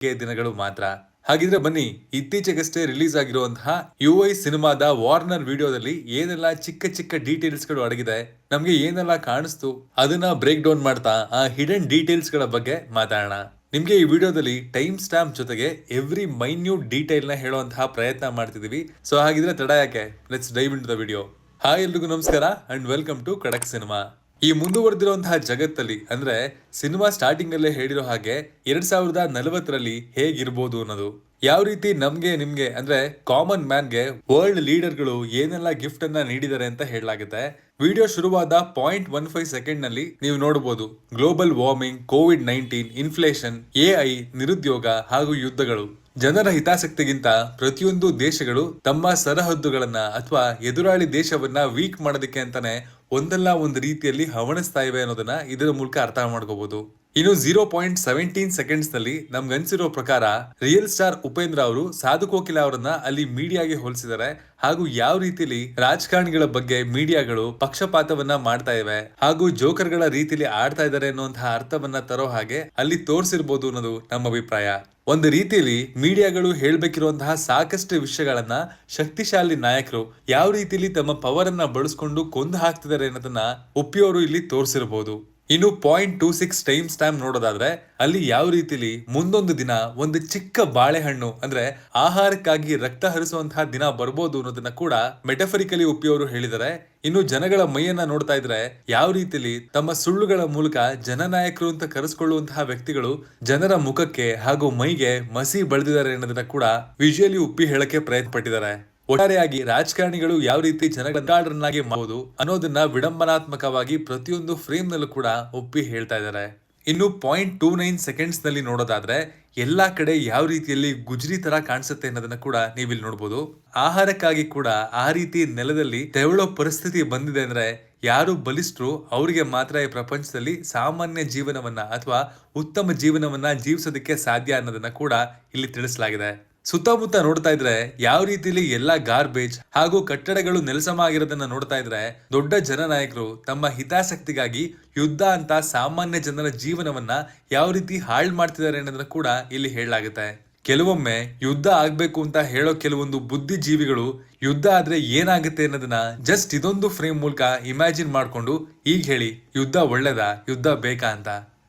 ದಿನಗಳು ಮಾತ್ರ. ಹಾಗಿದ್ರೆ ಬನ್ನಿ, ಇತ್ತೀಚೆಗಷ್ಟೇ ರಿಲೀಸ್ ಆಗಿರುವಂತಹ UI ಸಿನಿಮಾದ ವಾರ್ನರ್ ವಿಡಿಯೋದಲ್ಲಿ ಏನೆಲ್ಲ ಚಿಕ್ಕ ಚಿಕ್ಕ ಡೀಟೇಲ್ಸ್ ಗಳು ಅಡಗಿದೆ, ನಮ್ಗೆ ಏನೆಲ್ಲ ಕಾಣಿಸ್ತು, ಅದನ್ನ ಬ್ರೇಕ್ ಡೌನ್ ಮಾಡ್ತಾ ಆ ಹಿಡನ್ ಡೀಟೇಲ್ಸ್ ಗಳ ಬಗ್ಗೆ ಮಾತಾಡೋಣ. ನಿಮ್ಗೆ ಈ ವಿಡಿಯೋದಲ್ಲಿ ಟೈಮ್ ಸ್ಟಾಂಪ್ ಜೊತೆಗೆ ಎವ್ರಿ ಮೈನ್ಯೂಟ್ ಡೀಟೇಲ್ ನ ಹೇಳುವಂತಹ ಪ್ರಯತ್ನ ಮಾಡ್ತಿದೀವಿ. ಸೊ ಹಾಗಿದ್ರೆ ತಡ ಯಾಕೆ, let's dive into the video. Hi ಎಲ್ರಿಗೂ ನಮಸ್ಕಾರ and welcome to Khadak cinema. ಈ ಮುಂದುವರೆದಿರುವಂತಹ ಜಗತ್ತಲ್ಲಿ ಅಂದ್ರೆ ಸಿನಿಮಾ ಸ್ಟಾರ್ಟಿಂಗ್ ಅಲ್ಲೇ ಹೇಳಿರೋ ಹಾಗೆ 2040ರಲ್ಲಿ ಹೇಗಿರ್ಬೋದು ಅನ್ನೋದು, ಯಾವ ರೀತಿ ನಮ್ಗೆ ನಿಮ್ಗೆ ಅಂದ್ರೆ ಕಾಮನ್ ಮ್ಯಾನ್ಗೆ ವರ್ಲ್ಡ್ ಲೀಡರ್ಗಳು ಏನೆಲ್ಲ ಗಿಫ್ಟ್ ಅನ್ನ ನೀಡಿದ್ದಾರೆ ಅಂತ ಹೇಳಲಾಗುತ್ತೆ. ವಿಡಿಯೋ ಶುರುವಾದ 0.15 ಸೆಕೆಂಡ್ ನಲ್ಲಿ ನೀವು ನೋಡಬಹುದು global warming, COVID-19, inflation, AI, ನಿರುದ್ಯೋಗ ಹಾಗೂ ಯುದ್ಧಗಳು. ಜನರ ಹಿತಾಸಕ್ತಿಗಿಂತ ಪ್ರತಿಯೊಂದು ದೇಶಗಳು ತಮ್ಮ ಸರಹದ್ದುಗಳನ್ನ ಅಥವಾ ಎದುರಾಳಿ ದೇಶವನ್ನ ವೀಕ್ ಮಾಡೋದಕ್ಕೆ ಅಂತಾನೆ ಒಂದಲ್ಲ ಒಂದು ರೀತಿಯಲ್ಲಿ ಹವಣಿಸ್ತಾ ಇವೆ ಅನ್ನೋದನ್ನ ಇದರ ಮೂಲಕ ಅರ್ಥ ಮಾಡ್ಕೋಬಹುದು. ಇನ್ನು 0.17 ಸೆಕೆಂಡ್ಸ್ ನಲ್ಲಿ ನಮ್ಗನ್ಸಿರೋ ಪ್ರಕಾರ ರಿಯಲ್ ಸ್ಟಾರ್ ಉಪೇಂದ್ರ ಅವರು ಸಾಧು ಕೋಕಿಲ ಅವರನ್ನ ಅಲ್ಲಿ ಮೀಡಿಯಾಗೆ ಹೋಲಿಸಿದ್ದಾರೆ. ಹಾಗೂ ಯಾವ ರೀತಿಲಿ ರಾಜಕಾರಣಿಗಳ ಬಗ್ಗೆ ಮೀಡಿಯಾಗಳು ಪಕ್ಷಪಾತವನ್ನ ಮಾಡ್ತಾ ಇವೆ ಹಾಗೂ ಜೋಕರ್ಗಳ ರೀತಿಲಿ ಆಡ್ತಾ ಇದ್ದಾರೆ ಅನ್ನುವಂತಹ ಅರ್ಥವನ್ನ ತರೋ ಹಾಗೆ ಅಲ್ಲಿ ತೋರಿಸಿರ್ಬೋದು ಅನ್ನೋದು ನಮ್ಮ ಅಭಿಪ್ರಾಯ. ಒಂದು ರೀತಿಯಲ್ಲಿ ಮೀಡಿಯಾಗಳು ಹೇಳ್ಬೇಕಿರುವಂತಹ ಸಾಕಷ್ಟು ವಿಷಯಗಳನ್ನ ಶಕ್ತಿಶಾಲಿ ನಾಯಕರು ಯಾವ ರೀತಿಲಿ ತಮ್ಮ ಪವರ್ ಅನ್ನ ಬಳಸ್ಕೊಂಡು ಕೊಂದು ಹಾಕ್ತಿದ್ದಾರೆ ಅನ್ನೋದನ್ನ ಉಪ್ಪಿಯವರು ಇಲ್ಲಿ ತೋರಿಸಿರಬಹುದು. ಇನ್ನು 0.26 ಟೈಮ್ ಸ್ಟಾಂಪ್ ನೋಡೋದಾದ್ರೆ ಅಲ್ಲಿ ಯಾವ ರೀತಿಲಿ ಮುಂದೊಂದು ದಿನ ಒಂದು ಚಿಕ್ಕ ಬಾಳೆಹಣ್ಣು ಅಂದ್ರೆ ಆಹಾರಕ್ಕಾಗಿ ರಕ್ತ ಹರಿಸುವಂತಹ ದಿನ ಬರ್ಬೋದು ಅನ್ನೋದನ್ನ ಕೂಡ ಮೆಟಫರಿಕಲಿ ಉಪ್ಪಿಯವರು ಹೇಳಿದ್ದಾರೆ. ಇನ್ನು ಜನಗಳ ಮೈಯನ್ನ ನೋಡ್ತಾ ಇದ್ರೆ ಯಾವ ರೀತಿಲಿ ತಮ್ಮ ಸುಳ್ಳುಗಳ ಮೂಲಕ ಜನನಾಯಕರು ಅಂತ ಕರೆಸ್ಕೊಳ್ಳುವಂತಹ ವ್ಯಕ್ತಿಗಳು ಜನರ ಮುಖಕ್ಕೆ ಹಾಗೂ ಮೈಗೆ ಮಸಿ ಬಳಿದಿದ್ದಾರೆ ಅನ್ನೋದನ್ನ ಕೂಡ ವಿಜುವಲಿ ಉಪ್ಪಿ ಹೇಳಕ್ಕೆ ಪ್ರಯತ್ನ ಪಟ್ಟಿದ್ದಾರೆ. ಒಟ್ಟಾರೆಯಾಗಿ ರಾಜಕಾರಣಿಗಳು ಯಾವ ರೀತಿ ಜನಗಳನ್ನಾಗಿ ಮಾಡಬಹುದು ಅನ್ನೋದನ್ನ ವಿಡಂಬನಾತ್ಮಕವಾಗಿ ಪ್ರತಿಯೊಂದು ಫ್ರೇಮ್ ನಲ್ಲೂ ಕೂಡ ಒಪ್ಪಿ ಹೇಳ್ತಾ ಇದ್ದಾರೆ. ಇನ್ನು 0.29 ಸೆಕೆಂಡ್ಸ್ ನಲ್ಲಿ ನೋಡೋದಾದ್ರೆ ಎಲ್ಲಾ ಕಡೆ ಯಾವ ರೀತಿಯಲ್ಲಿ ಗುಜರಿ ತರ ಕಾಣಿಸುತ್ತೆ ಅನ್ನೋದನ್ನ ಕೂಡ ನೀವಿಲ್ಲಿ ನೋಡಬಹುದು. ಆಹಾರಕ್ಕಾಗಿ ಕೂಡ ಆ ರೀತಿ ನೆಲದಲ್ಲಿ ತೆವಳೋ ಪರಿಸ್ಥಿತಿ ಬಂದಿದೆ ಅಂದ್ರೆ ಯಾರು ಬಲಿಷ್ಠರು ಅವರಿಗೆ ಮಾತ್ರ ಈ ಪ್ರಪಂಚದಲ್ಲಿ ಸಾಮಾನ್ಯ ಜೀವನವನ್ನ ಅಥವಾ ಉತ್ತಮ ಜೀವನವನ್ನ ಜೀವಿಸೋದಕ್ಕೆ ಸಾಧ್ಯ ಅನ್ನೋದನ್ನ ಕೂಡ ಇಲ್ಲಿ ತಿಳಿಸಲಾಗಿದೆ. ಸುತ್ತಮುತ್ತ ನೋಡ್ತಾ ಇದ್ರೆ ಯಾವ ರೀತಿಲಿ ಎಲ್ಲಾ ಗಾರ್ಬೇಜ್ ಹಾಗೂ ಕಟ್ಟಡಗಳು ನೆಲಸಮ ಆಗಿರೋದನ್ನ ನೋಡ್ತಾ ಇದ್ರೆ ದೊಡ್ಡ ಜನನಾಯಕರು ತಮ್ಮ ಹಿತಾಸಕ್ತಿಗಾಗಿ ಯುದ್ಧ ಅಂತ ಸಾಮಾನ್ಯ ಜನರ ಜೀವನವನ್ನ ಯಾವ ರೀತಿ ಹಾಳು ಮಾಡ್ತಿದ್ದಾರೆ ಅನ್ನೋದನ್ನ ಕೂಡ ಇಲ್ಲಿ ಹೇಳಲಾಗುತ್ತೆ. ಕೆಲವೊಮ್ಮೆ ಯುದ್ಧ ಆಗ್ಬೇಕು ಅಂತ ಹೇಳೋ ಕೆಲವೊಂದು ಬುದ್ಧಿಜೀವಿಗಳು ಯುದ್ಧ ಆದ್ರೆ ಏನಾಗುತ್ತೆ ಅನ್ನೋದನ್ನ ಜಸ್ಟ್ ಇದೊಂದು ಫ್ರೇಮ್ ಮೂಲಕ ಇಮ್ಯಾಜಿನ್ ಮಾಡ್ಕೊಂಡು ಈಗ ಹೇಳಿ ಯುದ್ಧ ಒಳ್ಳೇದಾ, ಯುದ್ಧ ಬೇಕಾ ಅಂತ.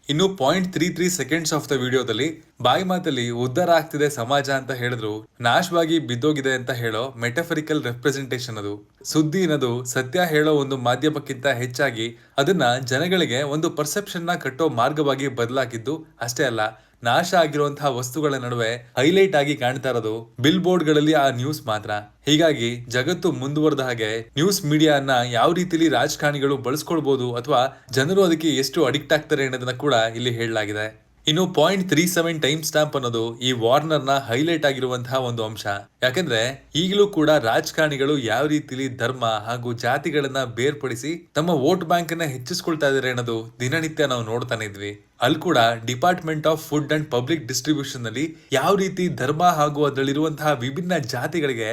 ಇನ್ನು 0.33 ಸೆಕೆಂಡ್ಸ್ ಆಫ್ ದ ವಿಡಿಯೋದಲ್ಲಿ ಬಾಯಿ ಮಾತಲ್ಲಿ ಉದ್ಧಾರ ಆಗ್ತಿದೆ ಸಮಾಜ ಅಂತ ಹೇಳಿದ್ರು ನಾಶವಾಗಿ ಬಿದ್ದೋಗಿದೆ ಅಂತ ಹೇಳೋ ಮೆಟಫರಿಕಲ್ ರೆಪ್ರೆಸೆಂಟೇಷನ್ ಅದು. ಸುದ್ದಿ ಅನ್ನೋದು ಸತ್ಯ ಹೇಳೋ ಒಂದು ಮಾಧ್ಯಮಕ್ಕಿಂತ ಹೆಚ್ಚಾಗಿ ಅದನ್ನ ಜನಗಳಿಗೆ ಒಂದು ಪರ್ಸೆಪ್ಷನ್ ನ ಕಟ್ಟೋ ಮಾರ್ಗವಾಗಿ ಬದಲಾಗಿದ್ದು ಅಷ್ಟೇ ಅಲ್ಲ, ನಾಶ ಆಗಿರುವಂತಹ ವಸ್ತುಗಳ ನಡುವೆ ಹೈಲೈಟ್ ಆಗಿ ಕಾಣ್ತಾ ಇರೋದು ಬಿಲ್ ಬೋರ್ಡ್ ಗಳಲ್ಲಿ ಆ ನ್ಯೂಸ್ ಮಾತ್ರ. ಹೀಗಾಗಿ ಜಗತ್ತು ಮುಂದುವರೆದ ಹಾಗೆ ನ್ಯೂಸ್ ಮೀಡಿಯಾನ ಯಾವ ರೀತಿಲಿ ರಾಜಕಾರಣಿಗಳು ಬಳಸ್ಕೊಳ್ಬಹುದು ಅಥವಾ ಜನರು ಅದಕ್ಕೆ ಎಷ್ಟು ಅಡಿಕ್ಟ್ ಆಗ್ತಾರೆ ಅನ್ನೋದನ್ನ ಕೂಡ ಇಲ್ಲಿ ಹೇಳಲಾಗಿದೆ. ಇನ್ನು 0.37 ಟೈಮ್ ಸ್ಟಾಂಪ್ ಅನ್ನೋದು ಈ ವಾರ್ನರ್ ನ ಹೈಲೈಟ್ ಆಗಿರುವಂತಹ ಒಂದು ಅಂಶ. ಯಾಕಂದ್ರೆ ಈಗಲೂ ಕೂಡ ರಾಜಕಾರಣಿಗಳು ಯಾವ ರೀತಿಲಿ ಧರ್ಮ ಹಾಗೂ ಜಾತಿಗಳನ್ನ ಬೇರ್ಪಡಿಸಿ ತಮ್ಮ ವೋಟ್ ಬ್ಯಾಂಕ್ ಅನ್ನ ಹೆಚ್ಚಿಸ್ಕೊಳ್ತಾ ಇದಾರೆ ಅನ್ನೋದು ದಿನನಿತ್ಯ ನಾವು ನೋಡ್ತಾನೆ ಇದ್ವಿ. ಅಲ್ಲಿ ಕೂಡ department of food and public distribution ನಲ್ಲಿ ಯಾವ ರೀತಿ ಧರ್ಮ ಹಾಗೂ ಅದರಲ್ಲಿರುವಂತಹ ವಿಭಿನ್ನ ಜಾತಿಗಳಿಗೆ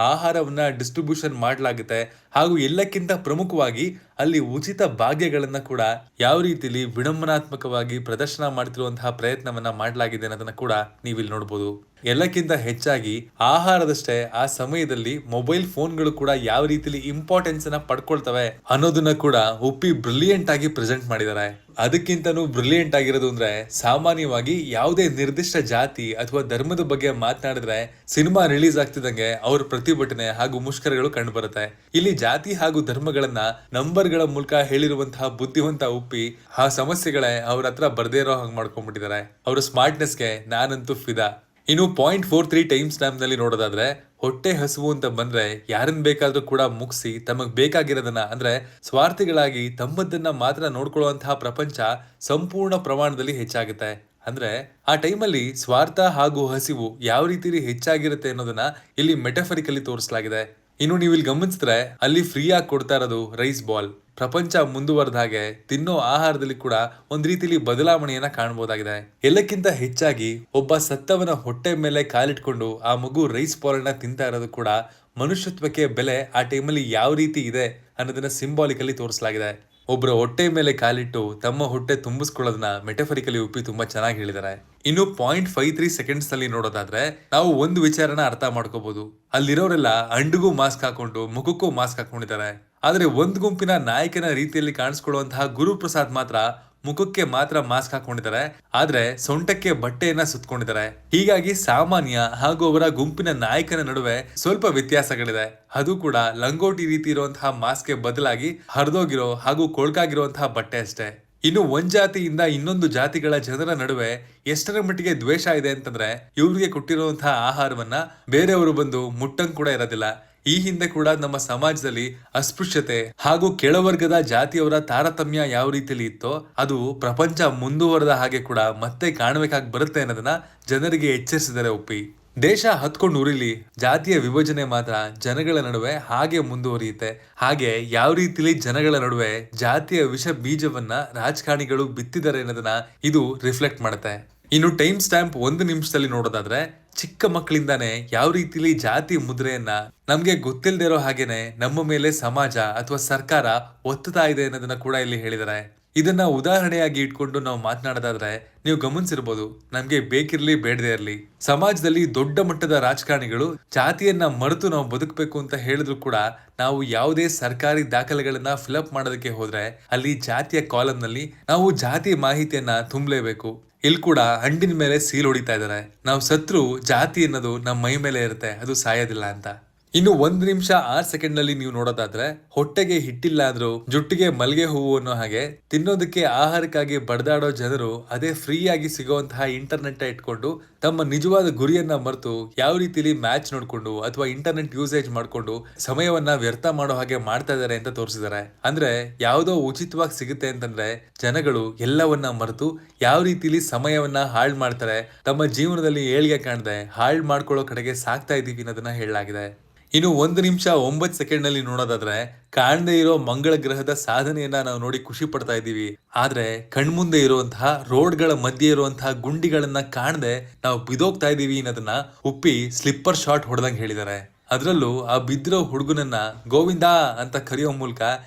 ಆಹಾರವನ್ನ ಡಿಸ್ಟ್ರಿಬ್ಯೂಷನ್ ಮಾಡಲಾಗುತ್ತೆ ಹಾಗೂ ಎಲ್ಲಕ್ಕಿಂತ ಪ್ರಮುಖವಾಗಿ ಅಲ್ಲಿ ಉಚಿತ ಭಾಗ್ಯಗಳನ್ನ ಕೂಡ ಯಾವ ರೀತಿಲಿ ವಿಡಂಬನಾತ್ಮಕವಾಗಿ ಪ್ರದರ್ಶನ ಮಾಡ್ತಿರುವಂತಹ ಪ್ರಯತ್ನವನ್ನ ಮಾಡಲಾಗಿದೆ ಅನ್ನೋದನ್ನ ಕೂಡ ನೀವಿಲ್ಲಿ ನೋಡಬಹುದು. ಎಲ್ಲಕ್ಕಿಂತ ಹೆಚ್ಚಾಗಿ ಆಹಾರದಷ್ಟೇ ಆ ಸಮಯದಲ್ಲಿ ಮೊಬೈಲ್ ಫೋನ್ಗಳು ಕೂಡ ಯಾವ ರೀತಿಲಿ ಇಂಪಾರ್ಟೆನ್ಸ್ ಅನ್ನ ಪಡ್ಕೊಳ್ತವೆ ಅನ್ನೋದನ್ನ ಕೂಡ ಉಪ್ಪಿ ಬ್ರಿಲಿಯಂಟ್ ಆಗಿ ಪ್ರೆಸೆಂಟ್ ಮಾಡಿದ್ದಾರೆ. ಅದಕ್ಕಿಂತನೂ ಬ್ರಿಲಿಯಂಟ್ ಆಗಿರೋದು ಅಂದ್ರೆ ಸಾಮಾನ್ಯವಾಗಿ ಯಾವುದೇ ನಿರ್ದಿಷ್ಟ ಜಾತಿ ಅಥವಾ ಧರ್ಮದ ಬಗ್ಗೆ ಮಾತನಾಡಿದ್ರೆ ಸಿನಿಮಾ ರಿಲೀಸ್ ಆಗ್ತಿದಂಗೆ ಅವ್ರ ಪ್ರತಿಭಟನೆ ಹಾಗೂ ಮುಷ್ಕರಗಳು ಕಂಡು ಬರುತ್ತೆ. ಇಲ್ಲಿ ಜಾತಿ ಹಾಗೂ ಧರ್ಮಗಳನ್ನ ನಂಬರ್ಗಳ ಮೂಲಕ ಹೇಳಿರುವಂತಹ ಬುದ್ಧಿವಂತ ಉಪ್ಪಿ ಆ ಸಮಸ್ಯೆಗಳೇ ಅವ್ರ ಹತ್ರ ಬರ್ದೇ ಇರೋ ಹಾಗೆ ಮಾಡ್ಕೊಂಡ್ಬಿಟ್ಟಿದ್ದಾರೆ. ಅವರ ಸ್ಮಾರ್ಟ್ನೆಸ್ಗೆ ನಾನಂತೂ ಫಿದಾ. ಇನ್ನು 0.43 ಟೈಮ್ ಸ್ಟಾಂಪ್ ನಲ್ಲಿ ನೋಡೋದಾದ್ರೆ ಹೊಟ್ಟೆ ಹಸುವು ಅಂತ ಬಂದ್ರೆ ಯಾರನ್ನ ಬೇಕಾದ್ರೂ ಕೂಡ ಮುಗಿಸಿ ತಮಗ್ ಬೇಕಾಗಿರೋದನ್ನ ಅಂದ್ರೆ ಸ್ವಾರ್ಥಿಗಳಾಗಿ ತಮ್ಮದನ್ನ ಮಾತ್ರ ನೋಡ್ಕೊಳ್ಳುವಂತಹ ಪ್ರಪಂಚ ಸಂಪೂರ್ಣ ಪ್ರಮಾಣದಲ್ಲಿ ಹೆಚ್ಚಾಗುತ್ತೆ. ಅಂದ್ರೆ ಆ ಟೈಮಲ್ಲಿ ಸ್ವಾರ್ಥ ಹಾಗೂ ಹಸಿವು ಯಾವ ರೀತಿಲಿ ಹೆಚ್ಚಾಗಿರುತ್ತೆ ಅನ್ನೋದನ್ನ ಇಲ್ಲಿ ಮೆಟಫರಿಕಲಿ ತೋರಿಸಲಾಗಿದೆ. ಇನ್ನು ನೀವು ಇಲ್ಲಿ ಗಮನಿಸಿದ್ರೆ ಅಲ್ಲಿ ಫ್ರೀ ಆಗಿ ಕೊಡ್ತಾ ಇರೋದು ರೈಸ್ ಬಾಲ್. ಪ್ರಪಂಚ ಮುಂದುವರೆದ ಹಾಗೆ ತಿನ್ನೋ ಆಹಾರದಲ್ಲಿ ಕೂಡ ಒಂದ್ ರೀತಿಲಿ ಬದಲಾವಣೆಯನ್ನ ಕಾಣಬಹುದಾಗಿದೆ. ಎಲ್ಲಕ್ಕಿಂತ ಹೆಚ್ಚಾಗಿ ಒಬ್ಬ ಸತ್ತವನ ಹೊಟ್ಟೆ ಮೇಲೆ ಕಾಲಿಟ್ಕೊಂಡು ಆ ಮಗು ರೈಸ್ ಬಾಲ್ ಅನ್ನ ತಿಂತಾ ಇರೋದು ಕೂಡ ಮನುಷ್ಯತ್ವಕ್ಕೆ ಬೆಲೆ ಆ ಟೈಮಲ್ಲಿ ಯಾವ ರೀತಿ ಇದೆ ಅನ್ನೋದನ್ನ ಸಿಂಬಾಲಿಕಲಿ ತೋರಿಸಲಾಗಿದೆ. ಒಬ್ಬರ ಹೊಟ್ಟೆ ಮೇಲೆ ಕಾಲಿಟ್ಟು ತಮ್ಮ ಹೊಟ್ಟೆ ತುಂಬಿಸ್ಕೊಳ್ಳೋದನ್ನ ಮೆಟಫರಿಕಲಿ ಉಪ್ಪಿ ತುಂಬಾ ಚೆನ್ನಾಗಿ ಹೇಳಿದ್ದಾರೆ. ಇನ್ನು 0.53 ಸೆಕೆಂಡ್ಸ್ ನಲ್ಲಿ ನೋಡೋದಾದ್ರೆ ನಾವು ಒಂದು ವಿಚಾರನ ಅರ್ಥ ಮಾಡ್ಕೋಬಹುದು. ಅಲ್ಲಿರೋರೆಲ್ಲ ಅಂಡಿಗೂ ಮಾಸ್ಕ್ ಹಾಕೊಂಡು ಮುಖಕ್ಕೂ ಮಾಸ್ಕ್ ಹಾಕೊಂಡಿದ್ದಾರೆ. ಆದ್ರೆ ಒಂದ್ ಗುಂಪಿನ ನಾಯಕನ ರೀತಿಯಲ್ಲಿ ಕಾಣಿಸ್ಕೊಳ್ಳುವಂತಹ ಗುರುಪ್ರಸಾದ್ ಮಾತ್ರ ಮುಖಕ್ಕೆ ಮಾತ್ರ ಮಾಸ್ಕ್ ಹಾಕೊಂಡಿದ್ದಾರೆ, ಆದ್ರೆ ಸೊಂಟಕ್ಕೆ ಬಟ್ಟೆಯನ್ನ ಸುತ್ತಕೊಂಡಿದ್ದಾರೆ. ಹೀಗಾಗಿ ಸಾಮಾನ್ಯ ಹಾಗೂ ಅವರ ಗುಂಪಿನ ನಾಯಕನ ನಡುವೆ ಸ್ವಲ್ಪ ವ್ಯತ್ಯಾಸಗಳಿದೆ. ಅದು ಕೂಡ ಲಂಗೋಟಿ ರೀತಿ ಇರುವಂತಹ ಮಾಸ್ಕ್ಗೆ ಬದಲಾಗಿ ಹರಿದೋಗಿರೋ ಹಾಗೂ ಕೊಳ್ಕಾಗಿರುವಂತಹ ಬಟ್ಟೆ ಅಷ್ಟೇ. ಇನ್ನು ಒಂದ್ ಜಾತಿಯಿಂದ ಇನ್ನೊಂದು ಜಾತಿಗಳ ಜನರ ನಡುವೆ ಎಷ್ಟರ ಮಟ್ಟಿಗೆ ದ್ವೇಷ ಇದೆ ಅಂತಂದ್ರೆ ಇವ್ರಿಗೆ ಕೊಟ್ಟಿರುವಂತಹ ಆಹಾರವನ್ನ ಬೇರೆಯವರು ಬಂದು ಮುಟ್ಟಂಗ್ ಕೂಡ ಇರೋದಿಲ್ಲ. ಈ ಹಿಂದೆ ಕೂಡ ನಮ್ಮ ಸಮಾಜದಲ್ಲಿ ಅಸ್ಪೃಶ್ಯತೆ ಹಾಗೂ ಕೆಳವರ್ಗದ ಜಾತಿಯವರ ತಾರತಮ್ಯ ಯಾವ ರೀತಿಯಲ್ಲಿ ಇತ್ತೋ ಅದು ಪ್ರಪಂಚ ಮುಂದುವರೆದ ಹಾಗೆ ಕೂಡ ಮತ್ತೆ ಕಾಣಬೇಕಾಗಿ ಬರುತ್ತೆ ಅನ್ನೋದನ್ನ ಜನರಿಗೆ ಎಚ್ಚರಿಸಿದರೆ ಒಪ್ಪಿ. ದೇಶ ಹತ್ಕೊಂಡು ಉರಿಲಿ, ಜಾತಿಯ ವಿಭಜನೆ ಮಾತ್ರ ಜನಗಳ ನಡುವೆ ಹಾಗೆ ಮುಂದುವರಿಯುತ್ತೆ. ಹಾಗೆ ಯಾವ ರೀತಿಲಿ ಜನಗಳ ನಡುವೆ ಜಾತಿಯ ವಿಷ ಬೀಜವನ್ನ ರಾಜಕಾರಣಿಗಳು ಬಿತ್ತಿದ್ದಾರೆ ಅನ್ನೋದನ್ನ ಇದು ರಿಫ್ಲೆಕ್ಟ್ ಮಾಡುತ್ತೆ. ಇನ್ನು ಟೈಮ್ ಸ್ಟ್ಯಾಂಪ್ 1 ನಿಮಿಷದಲ್ಲಿ ನೋಡೋದಾದ್ರೆ ಚಿಕ್ಕ ಮಕ್ಕಳಿಂದಾನೇ ಯಾವ ರೀತಿಲಿ ಜಾತಿ ಮುದ್ರೆಯನ್ನ ನಮ್ಗೆ ಗೊತ್ತಿಲ್ಲದೆ ಇರೋ ಹಾಗೇನೆ ನಮ್ಮ ಮೇಲೆ ಸಮಾಜ ಅಥವಾ ಸರ್ಕಾರ ಒತ್ತುತ್ತಾ ಇದೆ ಅನ್ನೋದನ್ನ ಕೂಡ ಇಲ್ಲಿ ಹೇಳಿದ್ದಾರೆ. ಇದನ್ನ ಉದಾಹರಣೆಯಾಗಿ ಇಟ್ಕೊಂಡು ನಾವು ಮಾತನಾಡೋದಾದ್ರೆ ನೀವು ಗಮನಿಸಿರ್ಬೋದು, ನಮ್ಗೆ ಬೇಕಿರ್ಲಿ ಬೇಡದೇ ಇರ್ಲಿ ಸಮಾಜದಲ್ಲಿ ದೊಡ್ಡ ಮಟ್ಟದ ರಾಜಕಾರಣಿಗಳು ಜಾತಿಯನ್ನ ಮರೆತು ನಾವು ಬದುಕಬೇಕು ಅಂತ ಹೇಳಿದ್ರು ಕೂಡ ನಾವು ಯಾವುದೇ ಸರ್ಕಾರಿ ದಾಖಲೆಗಳನ್ನ ಫಿಲಪ್ ಮಾಡೋದಕ್ಕೆ ಹೋದ್ರೆ ಅಲ್ಲಿ ಜಾತಿಯ ಕಾಲಮ್ ನಲ್ಲಿ ನಾವು ಜಾತಿ ಮಾಹಿತಿಯನ್ನ ತುಂಬಲೇಬೇಕು. ಇಲ್ಲಿ ಕೂಡ ಹಂಡಿನ ಮೇಲೆ ಸೀಲ್ ಹೊಡಿತಾ ಇದಾರೆ, ನಾವು ಸತ್ರು ಜಾತಿ ಅನ್ನೋದು ನಮ್ಮ ಮೈ ಮೇಲೆ ಇರುತ್ತೆ, ಅದು ಸಾಯೋದಿಲ್ಲ ಅಂತ. ಇನ್ನು 1 ನಿಮಿಷ 6 ಸೆಕೆಂಡ್ ನಲ್ಲಿ ನೀವು ನೋಡೋದಾದ್ರೆ ಹೊಟ್ಟೆಗೆ ಹಿಟ್ಟಿಲ್ಲ ಅಂದ್ರು ಜುಟ್ಟಿಗೆ ಮಲ್ಗೆ ಹೂವು ಅನ್ನೋ ಹಾಗೆ ತಿನ್ನೋದಕ್ಕೆ ಆಹಾರಕ್ಕಾಗಿ ಬಡದಾಡೋ ಜನರು ಅದೇ ಫ್ರೀ ಆಗಿ ಸಿಗುವಂತಹ ಇಂಟರ್ನೆಟ್ ಇಟ್ಕೊಂಡು ತಮ್ಮ ನಿಜವಾದ ಗುರಿಯನ್ನ ಮರೆತು ಯಾವ ರೀತಿಲಿ ಮ್ಯಾಚ್ ನೋಡ್ಕೊಂಡು ಅಥವಾ ಇಂಟರ್ನೆಟ್ ಯೂಸೇಜ್ ಮಾಡ್ಕೊಂಡು ಸಮಯವನ್ನ ವ್ಯರ್ಥ ಮಾಡೋ ಹಾಗೆ ಮಾಡ್ತಾ ಇದಾರೆ ಅಂತ ತೋರಿಸಿದ್ದಾರೆ. ಅಂದ್ರೆ ಯಾವ್ದೋ ಉಚಿತವಾಗಿ ಸಿಗುತ್ತೆ ಅಂತಂದ್ರೆ ಜನಗಳು ಎಲ್ಲವನ್ನ ಮರೆತು ಯಾವ ರೀತಿಲಿ ಸಮಯವನ್ನ ಹಾಳು ಮಾಡ್ತಾರೆ, ತಮ್ಮ ಜೀವನದಲ್ಲಿ ಏಳಿಗೆ ಕಾಣದೆ ಹಾಳು ಮಾಡ್ಕೊಳ್ಳೋ ಕಡೆಗೆ ಸಾಕ್ತಾ ಇದೀವಿ ಅನ್ನೋದನ್ನ ಹೇಳಲಾಗಿದೆ. ಇನ್ನು 1 ನಿಮಿಷ 9 ಸೆಕೆಂಡ್ ನಲ್ಲಿ ನೋಡೋದಾದ್ರೆ ಕಾಣದೇ ಇರೋ ಮಂಗಳ ಗ್ರಹದ ಸಾಧನೆಯನ್ನ ನಾವು ನೋಡಿ ಖುಷಿ ಪಡ್ತಾ ಇದೀವಿ. ಆದ್ರೆ ಕಣ್ಮುಂದೆ ಇರುವಂತಹ ರೋಡ್ಗಳ ಮಧ್ಯೆ ಇರುವಂತಹ ಗುಂಡಿಗಳನ್ನ ಕಾಣದೆ ನಾವು ಬಿದೋಗ್ತಾ ಇದೀವಿ ಅನ್ನೋದನ್ನ ಉಪ್ಪಿ ಸ್ಲಿಪ್ಪರ್ ಶಾಟ್ ಹೊಡೆದಂಗೆ ಹೇಳಿದ್ದಾರೆ. ಅದ್ರಲ್ಲೂ ಆ ಬಿದ್ದಿರೋ ಹುಡುಗನನ್ನ ಗೋವಿಂದ ಅಂತ ಕರೆಯೋ ಮೂಲಕ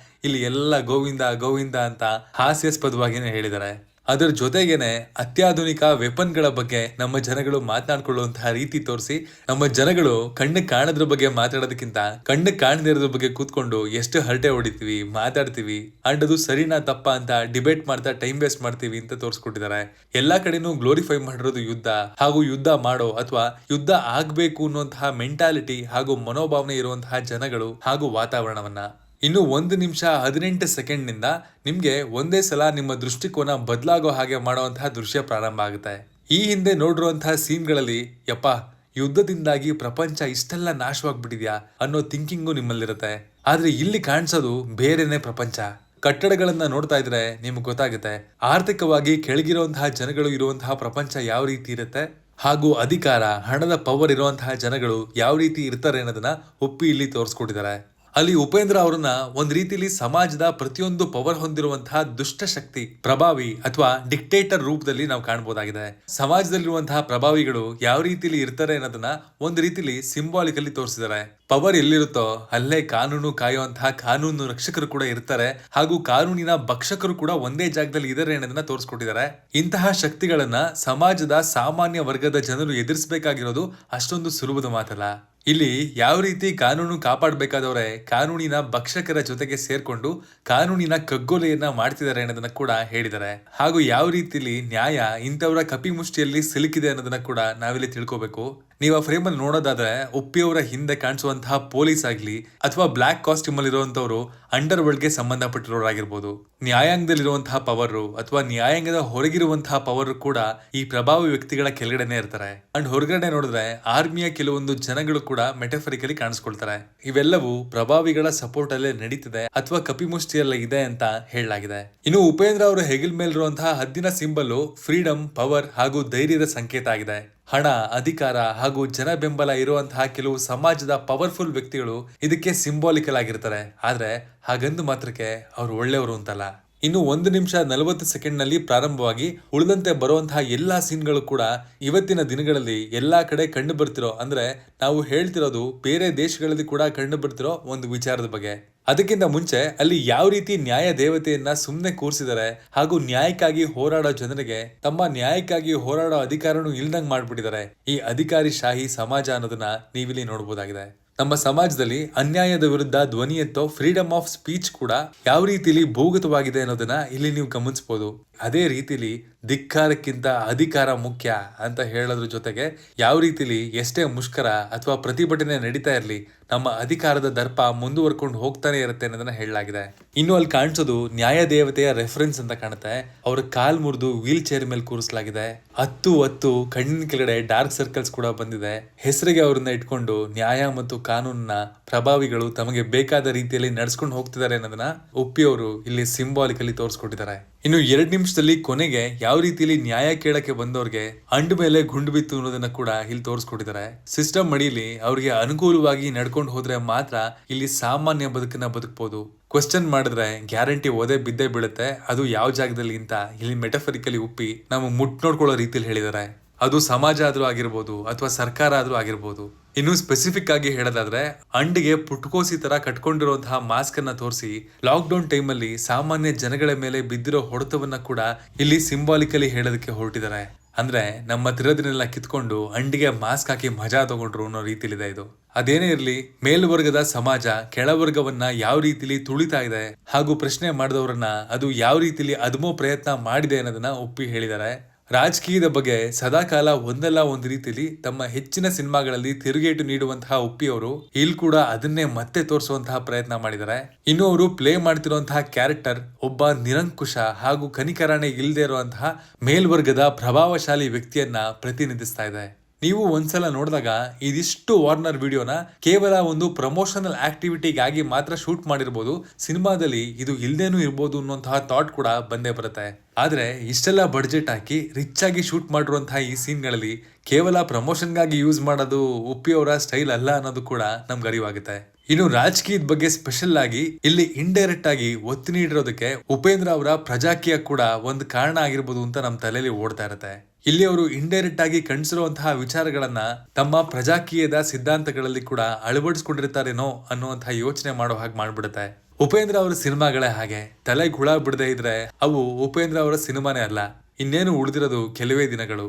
ಇಲ್ಲಿ ಎಲ್ಲ ಗೋವಿಂದ ಗೋವಿಂದ ಅಂತ ಹಾಸ್ಯಾಸ್ಪದವಾಗಿನೇ ಹೇಳಿದ್ದಾರೆ. ಅದರ ಜೊತೆಗೇನೆ ಅತ್ಯಾಧುನಿಕ ವೆಪನ್ಗಳ ಬಗ್ಗೆ ನಮ್ಮ ಜನಗಳು ಮಾತನಾಡ್ಕೊಳ್ಳುವಂತಹ ರೀತಿ ತೋರಿಸಿ ನಮ್ಮ ಜನಗಳು ಕಣ್ಣು ಕಾಣದ್ರ ಬಗ್ಗೆ ಮಾತಾಡೋದಕ್ಕಿಂತ ಕಣ್ಣು ಕಾಣದೇ ಇರೋದ್ರ ಬಗ್ಗೆ ಕೂತ್ಕೊಂಡು ಎಷ್ಟು ಹರಟೆ ಹೊಡಿತೀವಿ, ಮಾತಾಡ್ತೀವಿ, ಅಂಡ್ ಅದು ಸರಿನಾ ತಪ್ಪ ಅಂತ ಡಿಬೇಟ್ ಮಾಡ್ತಾ ಟೈಮ್ ವೇಸ್ಟ್ ಮಾಡ್ತೀವಿ ಅಂತ ತೋರಿಸ್ಕೊಟ್ಟಿದ್ದಾರೆ. ಎಲ್ಲಾ ಕಡೆನೂ ಗ್ಲೋರಿಫೈ ಮಾಡಿರೋದು ಯುದ್ಧ ಹಾಗೂ ಯುದ್ಧ ಮಾಡೋ ಅಥವಾ ಯುದ್ಧ ಆಗ್ಬೇಕು ಅನ್ನುವಂತಹ ಮೆಂಟಾಲಿಟಿ ಹಾಗೂ ಮನೋಭಾವನೆ ಇರುವಂತಹ ಜನಗಳು ಹಾಗೂ ವಾತಾವರಣವನ್ನ. ಇನ್ನು 1 ನಿಮಿಷ 18 ಸೆಕೆಂಡ್ ನಿಂದ ನಿಮ್ಗೆ ಒಂದೇ ಸಲ ನಿಮ್ಮ ದೃಷ್ಟಿಕೋನ ಬದಲಾಗೋ ಹಾಗೆ ಮಾಡುವಂತಹ ದೃಶ್ಯ ಪ್ರಾರಂಭ ಆಗುತ್ತೆ. ಈ ಹಿಂದೆ ನೋಡಿರುವಂತಹ ಸೀನ್ಗಳಲ್ಲಿ ಯಪ್ಪ ಯುದ್ಧದಿಂದಾಗಿ ಪ್ರಪಂಚ ಇಷ್ಟೆಲ್ಲ ನಾಶವಾಗ್ಬಿಟ್ಟಿದ್ಯಾ ಅನ್ನೋ ಥಿಂಕಿಂಗು ನಿಮ್ಮಲ್ಲಿರುತ್ತೆ. ಆದ್ರೆ ಇಲ್ಲಿ ಕಾಣಿಸೋದು ಬೇರೆನೆ ಪ್ರಪಂಚ. ಕಟ್ಟಡಗಳನ್ನ ನೋಡ್ತಾ ಇದ್ರೆ ನಿಮ್ಗೆ ಗೊತ್ತಾಗುತ್ತೆ ಆರ್ಥಿಕವಾಗಿ ಕೆಳಗಿರುವಂತಹ ಜನಗಳು ಇರುವಂತಹ ಪ್ರಪಂಚ ಯಾವ ರೀತಿ ಇರುತ್ತೆ ಹಾಗೂ ಅಧಿಕಾರ ಹಣದ ಪವರ್ ಇರುವಂತಹ ಜನಗಳು ಯಾವ ರೀತಿ ಇರ್ತಾರೆ ಅನ್ನೋದನ್ನ ಒಪ್ಪಿ ಇಲ್ಲಿ ತೋರಿಸ್ಕೊಟ್ಟಿದ್ದಾರೆ. ಅಲ್ಲಿ ಉಪೇಂದ್ರ ಅವರನ್ನ ಒಂದ್ ರೀತಿಲಿ ಸಮಾಜದ ಪ್ರತಿಯೊಂದು ಪವರ್ ಹೊಂದಿರುವಂತಹ ದುಷ್ಟ ಶಕ್ತಿ ಪ್ರಭಾವಿ ಅಥವಾ ಡಿಕ್ಟೇಟರ್ ರೂಪದಲ್ಲಿ ನಾವು ಕಾಣಬಹುದಾಗಿದೆ. ಸಮಾಜದಲ್ಲಿರುವಂತಹ ಪ್ರಭಾವಿಗಳು ಯಾವ ರೀತಿಲಿ ಇರ್ತಾರೆ ಅನ್ನೋದನ್ನ ಒಂದ್ ರೀತಿಲಿ ಸಿಂಬಾಲಿಕಲಿ ತೋರಿಸಿದ್ದಾರೆ. ಪವರ್ ಎಲ್ಲಿರುತ್ತೋ ಅಲ್ಲೇ ಕಾನೂನು ಕಾಯುವಂತಹ ಕಾನೂನು ರಕ್ಷಕರು ಕೂಡ ಇರ್ತಾರೆ ಹಾಗೂ ಕಾನೂನಿನ ಭಕ್ಷಕರು ಕೂಡ ಒಂದೇ ಜಾಗದಲ್ಲಿ ಇದಾರೆ ಅನ್ನೋದನ್ನ ತೋರಿಸ್ಕೊಟ್ಟಿದ್ದಾರೆ. ಇಂತಹ ಶಕ್ತಿಗಳನ್ನ ಸಮಾಜದ ಸಾಮಾನ್ಯ ವರ್ಗದ ಜನರು ಎದುರಿಸಬೇಕಾಗಿರೋದು ಅಷ್ಟೊಂದು ಸುಲಭದ ಮಾತಲ್ಲ. ಇಲ್ಲಿ ಯಾವ ರೀತಿ ಕಾನೂನು ಕಾಪಾಡಬೇಕಾದವರೇ ಕಾನೂನಿನ ಭಕ್ಷಕರ ಜೊತೆಗೆ ಸೇರ್ಕೊಂಡು ಕಾನೂನಿನ ಕಗ್ಗೊಲೆಯನ್ನ ಮಾಡ್ತಿದ್ದಾರೆ ಅನ್ನೋದನ್ನ ಕೂಡ ಹೇಳಿದ್ದಾರೆ. ಹಾಗೂ ಯಾವ ರೀತಿಲಿ ನ್ಯಾಯ ಇಂಥವರ ಕಪಿಮುಷ್ಟಿಯಲ್ಲಿ ಸಿಲುಕಿದೆ ಅನ್ನೋದನ್ನ ಕೂಡ ನಾವಿಲ್ಲಿ ತಿಳ್ಕೋಬೇಕು. ನೀವು ಆ ಫ್ರೇಮ್ ಅಲ್ಲಿ ನೋಡೋದಾದ್ರೆ ಉಪ್ಪಿಯವರ ಹಿಂದೆ ಕಾಣಿಸುವಂತಹ ಪೊಲೀಸ್ ಆಗ್ಲಿ ಅಥವಾ ಬ್ಲಾಕ್ ಕಾಸ್ಟ್ಯೂಮ್ ಅಲ್ಲಿ ಇರುವಂತವ್ರು ಅಂಡರ್ ವರ್ಲ್ಡ್ ಗೆ ಸಂಬಂಧಪಟ್ಟಿರೋರಾಗಿರ್ಬೋದು. ನ್ಯಾಯಾಂಗದಲ್ಲಿರುವಂತಹ ಪವರ್ ಅಥವಾ ನ್ಯಾಯಾಂಗದ ಹೊರಗಿರುವಂತಹ ಪವರ್ ಕೂಡ ಈ ಪ್ರಭಾವಿ ವ್ಯಕ್ತಿಗಳ ಕೆಳಗಡೆನೆ ಇರ್ತಾರೆ. ಅಂಡ್ ಹೊರಗಡೆ ನೋಡಿದ್ರೆ ಆರ್ಮಿಯ ಕೆಲವೊಂದು ಜನಗಳು ಕೂಡ ಮೆಟಫರಿಕಲಿ ಕಾಣಿಸ್ಕೊಳ್ತಾರೆ. ಇವೆಲ್ಲವೂ ಪ್ರಭಾವಿಗಳ ಸಪೋರ್ಟ್ ಅಲ್ಲೇ ನಡೀತಿದೆ ಅಥವಾ ಕಪಿಮುಷ್ಟಿಯಲ್ಲೇ ಇದೆ ಅಂತ ಹೇಳಲಾಗಿದೆ. ಇನ್ನು ಉಪೇಂದ್ರ ಅವರು ಹೆಗಲ್ ಮೇಲಿರುವಂತಹ ಹದ್ದಿನ ಸಿಂಬಲ್ ಫ್ರೀಡಮ್, ಪವರ್ ಹಾಗೂ ಧೈರ್ಯದ ಸಂಕೇತ ಆಗಿದೆ. ಹಣ, ಅಧಿಕಾರ ಹಾಗೂ ಜನ ಬೆಂಬಲ ಇರುವಂತಹ ಕೆಲವು ಸಮಾಜದ ಪವರ್ಫುಲ್ ವ್ಯಕ್ತಿಗಳು ಇದಕ್ಕೆ ಸಿಂಬಾಲಿಕಲ್ ಆಗಿರ್ತಾರೆ. ಆದ್ರೆ ಹಾಗಂದು ಮಾತ್ರಕ್ಕೆ ಅವ್ರು ಒಳ್ಳೆಯವರು ಅಂತಲ್ಲ. ಇನ್ನು 1 ನಿಮಿಷ 40 ಸೆಕೆಂಡ್ ನಲ್ಲಿ ಪ್ರಾರಂಭವಾಗಿ ಉಳಿದಂತೆ ಬರುವಂತಹ ಎಲ್ಲಾ ಸೀನ್ಗಳು ಕೂಡ ಇವತ್ತಿನ ದಿನಗಳಲ್ಲಿ ಎಲ್ಲಾ ಕಡೆ ಕಂಡು ಬರ್ತಿರೋ, ಅಂದ್ರೆ ನಾವು ಹೇಳ್ತಿರೋದು ಬೇರೆ ದೇಶಗಳಲ್ಲಿ ಕೂಡ ಕಂಡು ಬರ್ತಿರೋ ಒಂದು ವಿಚಾರದ ಬಗ್ಗೆ. ಅದಕ್ಕಿಂತ ಮುಂಚೆ ಅಲ್ಲಿ ಯಾವ ರೀತಿ ನ್ಯಾಯ ದೇವತೆಯನ್ನ ಸುಮ್ಮನೆ ಕೂರಿಸಿದ್ದಾರೆ ಹಾಗೂ ನ್ಯಾಯಕ್ಕಾಗಿ ಹೋರಾಡೋ ಜನರಿಗೆ ತಮ್ಮ ನ್ಯಾಯಕ್ಕಾಗಿ ಹೋರಾಡೋ ಅಧಿಕಾರನೂ ಇಲ್ದಂಗ್ ಮಾಡ್ಬಿಟ್ಟಿದ್ದಾರೆ ಈ ಅಧಿಕಾರಿ ಶಾಹಿ ಸಮಾಜ ಅನ್ನೋದನ್ನ ನೀವಿಲ್ಲಿ ನೋಡಬಹುದಾಗಿದೆ. ನಮ್ಮ ಸಮಾಜದಲ್ಲಿ ಅನ್ಯಾಯದ ವಿರುದ್ಧ ಧ್ವನಿ ಎತ್ತೋ ಫ್ರೀಡಮ್ ಆಫ್ ಸ್ಪೀಚ್ ಕೂಡ ಯಾವ ರೀತಿಲಿ ಭೂಗತವಾಗಿದೆ ಅನ್ನೋದನ್ನ ಇಲ್ಲಿ ನೀವು ಗಮನಿಸಬಹುದು. ಅದೇ ರೀತಿಲಿ ಧಿಕ್ಕಾರಕ್ಕಿಂತ ಅಧಿಕಾರ ಮುಖ್ಯ ಅಂತ ಹೇಳೋದ್ರ ಜೊತೆಗೆ ಯಾವ ರೀತಿಲಿ ಎಷ್ಟೇ ಮುಷ್ಕರ ಅಥವಾ ಪ್ರತಿಭಟನೆ ನಡೀತಾ ಇರಲಿ ನಮ್ಮ ಅಧಿಕಾರದ ದರ್ಪ ಮುಂದುವರ್ಕೊಂಡು ಹೋಗ್ತಾನೆ ಇರುತ್ತೆ ಅನ್ನೋದನ್ನ ಹೇಳಲಾಗಿದೆ. ಇನ್ನು ಅಲ್ಲಿ ಕಾಣಿಸೋದು ನ್ಯಾಯ ದೇವತೆಯ ರೆಫರೆನ್ಸ್ ಅಂತ ಕಾಣುತ್ತೆ. ಅವ್ರ ಕಾಲ್ ಮುರಿದು ವೀಲ್ ಚೇರ್ ಮೇಲೆ ಕೂರಿಸಲಾಗಿದೆ. ಹತ್ತು ಕಣ್ಣಿನ ಕೆಳಗಡೆ ಡಾರ್ಕ್ ಸರ್ಕಲ್ಸ್ ಕೂಡ ಬಂದಿದೆ. ಹೆಸರಿಗೆ ಅವ್ರನ್ನ ಇಟ್ಕೊಂಡು ನ್ಯಾಯ ಮತ್ತು ಕಾನೂನಿನ ಪ್ರಭಾವಿಗಳು ತಮಗೆ ಬೇಕಾದ ರೀತಿಯಲ್ಲಿ ನಡ್ಸ್ಕೊಂಡು ಹೋಗ್ತಿದ್ದಾರೆ ಅನ್ನೋದನ್ನ ಉಪ್ಪಿ ಅವರು ಇಲ್ಲಿ ಸಿಂಬಾಲಿಕಲಿ ತೋರಿಸ್ಕೊಟ್ಟಿದ್ದಾರೆ. ಇನ್ನು 2 ನಿಮಿಷದಲ್ಲಿ ಕೊನೆಗೆ ಯಾವ ರೀತಿಯಲ್ಲಿ ನ್ಯಾಯ ಕೇಳಕ್ಕೆ ಬಂದವ್ರಿಗೆ ಅಂಡ್ ಮೇಲೆ ಗುಂಡು ಬಿತ್ತು ಅನ್ನೋದನ್ನ ಕೂಡ ಇಲ್ಲಿ ತೋರಿಸ್ಕೊಟ್ಟಿದ್ದಾರೆ. ಸಿಸ್ಟಮ್ ಮಡಿಲಿ ಅವ್ರಿಗೆ ಅನುಕೂಲವಾಗಿ ನಡ್ಕೊಂಡು ಹೋದ್ರೆ ಮಾತ್ರ ಇಲ್ಲಿ ಸಾಮಾನ್ಯ ಬದುಕನ್ನ ಬದುಕಬಹುದು. ಕ್ವೆಶ್ಚನ್ ಮಾಡಿದ್ರೆ ಗ್ಯಾರಂಟಿ ಓದೇ ಬಿದ್ದೇ ಬೀಳುತ್ತೆ, ಅದು ಯಾವ ಜಾಗದಲ್ಲಿ ಅಂತ ಇಲ್ಲಿ ಮೆಟಫರಿಕಲಿ ಉಪ್ಪಿ ನಾವು ನೋಡ್ಕೊಳ್ಳೋ ರೀತಿಯಲ್ಲಿ ಹೇಳಿದ್ದಾರೆ. ಅದು ಸಮಾಜ ಆದ್ರೂ ಆಗಿರ್ಬೋದು ಅಥವಾ ಸರ್ಕಾರ ಆದ್ರೂ ಆಗಿರ್ಬೋದು. ಇನ್ನು ಸ್ಪೆಸಿಫಿಕ್ ಆಗಿ ಹೇಳೋದಾದ್ರೆ ಅಂಡಿಗೆ ಪುಟ್ಕೋಸಿ ತರ ಕಟ್ಕೊಂಡಿರುವಂತಹ ಮಾಸ್ಕ್ ಅನ್ನ ತೋರಿಸಿ ಲಾಕ್ ಡೌನ್ ಟೈಮ್ ಅಲ್ಲಿ ಸಾಮಾನ್ಯ ಜನಗಳ ಮೇಲೆ ಬಿದ್ದಿರೋ ಹೊಡೆತವನ್ನ ಕೂಡ ಇಲ್ಲಿ ಸಿಂಬಾಲಿಕಲಿ ಹೇಳೋದಕ್ಕೆ ಹೊರಟಿದ್ದಾರೆ. ಅಂದ್ರೆ ನಮ್ಮ ತಿರದಿನೆಲ್ಲ ಕಿತ್ಕೊಂಡು ಅಂಡಿಗೆ ಮಾಸ್ಕ್ ಹಾಕಿ ಮಜಾ ತಗೊಂಡ್ರು ಅನ್ನೋ ರೀತಿಲಿದೆ ಇದು. ಅದೇನೇ ಇರ್ಲಿ, ಮೇಲ್ವರ್ಗದ ಸಮಾಜ ಕೆಳವರ್ಗವನ್ನ ಯಾವ ರೀತಿಲಿ ತುಳಿತಾ ಇದೆ ಹಾಗೂ ಪ್ರಶ್ನೆ ಮಾಡಿದವರನ್ನ ಅದು ಯಾವ ರೀತಿಲಿ ಅದ್ಮೋ ಪ್ರಯತ್ನ ಮಾಡಿದೆ ಅನ್ನೋದನ್ನ ಒಪ್ಪಿ ಹೇಳಿದ್ದಾರೆ. ರಾಜಕೀಯದ ಬಗ್ಗೆ ಸದಾಕಾಲ ಒಂದಲ್ಲ ಒಂದು ರೀತಿಯಲ್ಲಿ ತಮ್ಮ ಹೆಚ್ಚಿನ ಸಿನಿಮಾಗಳಲ್ಲಿ ತಿರುಗೇಟು ನೀಡುವಂತಹ ಉಪ್ಪಿ ಅವರು ಇಲ್ಲಿ ಕೂಡ ಅದನ್ನೇ ಮತ್ತೆ ತೋರಿಸುವಂತಹ ಪ್ರಯತ್ನ ಮಾಡಿದ್ದಾರೆ. ಇನ್ನು ಅವರು ಪ್ಲೇ ಮಾಡ್ತಿರುವಂತಹ ಕ್ಯಾರೆಕ್ಟರ್ ಒಬ್ಬ ನಿರಂಕುಶ ಹಾಗೂ ಕನಿಕರಾಣೆ ಇಲ್ಲದೆ ಇರುವಂತಹ ಮೇಲ್ವರ್ಗದ ಪ್ರಭಾವಶಾಲಿ ವ್ಯಕ್ತಿಯನ್ನ ಪ್ರತಿನಿಧಿಸ್ತಾ ಇದೆ. ನೀವು ಒಂದ್ಸಲ ನೋಡಿದಾಗ ಇದಿಷ್ಟು ವಾರ್ನರ್ ವಿಡಿಯೋನ ಕೇವಲ ಒಂದು ಪ್ರಮೋಷನಲ್ ಆಕ್ಟಿವಿಟಿಗಾಗಿ ಮಾತ್ರ ಶೂಟ್ ಮಾಡಿರ್ಬೋದು, ಸಿನಿಮಾದಲ್ಲಿ ಇದು ಇಲ್ದೇನೂ ಇರ್ಬೋದು ಅನ್ನುವಂತಹ ಥಾಟ್ ಕೂಡ ಬಂದೇ ಬರುತ್ತೆ. ಆದ್ರೆ ಇಷ್ಟೆಲ್ಲ ಬಡ್ಜೆಟ್ ಹಾಕಿ ರಿಚ್ ಆಗಿ ಶೂಟ್ ಮಾಡಿರುವಂತಹ ಈ ಸೀನ್ಗಳಲ್ಲಿ ಕೇವಲ ಪ್ರಮೋಷನ್ಗಾಗಿ ಯೂಸ್ ಮಾಡೋದು ಉಪ್ಪಿ ಅವರ ಸ್ಟೈಲ್ ಅಲ್ಲ ಅನ್ನೋದು ಕೂಡ ನಮ್ಗೆ ಅರಿವಾಗುತ್ತೆ. ಇನ್ನು ರಾಜಕೀಯದ ಬಗ್ಗೆ ಸ್ಪೆಷಲ್ ಆಗಿ ಇಲ್ಲಿ ಇಂಡೈರೆಕ್ಟ್ ಆಗಿ ಒತ್ತು ನೀಡಿರೋದಕ್ಕೆ ಉಪೇಂದ್ರ ಅವರ ಪ್ರಜಾಕೀಯ ಕೂಡ ಒಂದು ಕಾರಣ ಆಗಿರ್ಬೋದು ಅಂತ ನಮ್ಮ ತಲೆಯಲ್ಲಿ ಓಡ್ತಾ ಇರುತ್ತೆ. ಇಲ್ಲಿ ಅವರು ಇಂಡೈರೆಕ್ಟ್ ಆಗಿ ಕಾಣಿಸಿರುವಂತಹ ವಿಚಾರಗಳನ್ನ ತಮ್ಮ ಪ್ರಜಾಕೀಯದ ಸಿದ್ಧಾಂತಗಳಲ್ಲಿ ಕೂಡ ಅಳವಡಿಸ್ಕೊಂಡಿರ್ತಾರೇನೋ ಅನ್ನುವಂತಹ ಯೋಚನೆ ಮಾಡೋ ಹಾಗೆ ಮಾಡ್ಬಿಡುತ್ತೆ. ಉಪೇಂದ್ರ ಅವರ ಸಿನಿಮಾಗಳೇ ಹಾಗೆ, ತಲೆಗೆ ಹುಳ ಬಿಡದೆ ಇದ್ರೆ ಅವು ಉಪೇಂದ್ರ ಅವರ ಸಿನಿಮಾನೇ ಅಲ್ಲ. ಇನ್ನೇನು ಉಳಿದಿರೋದು ಕೆಲವೇ ದಿನಗಳು.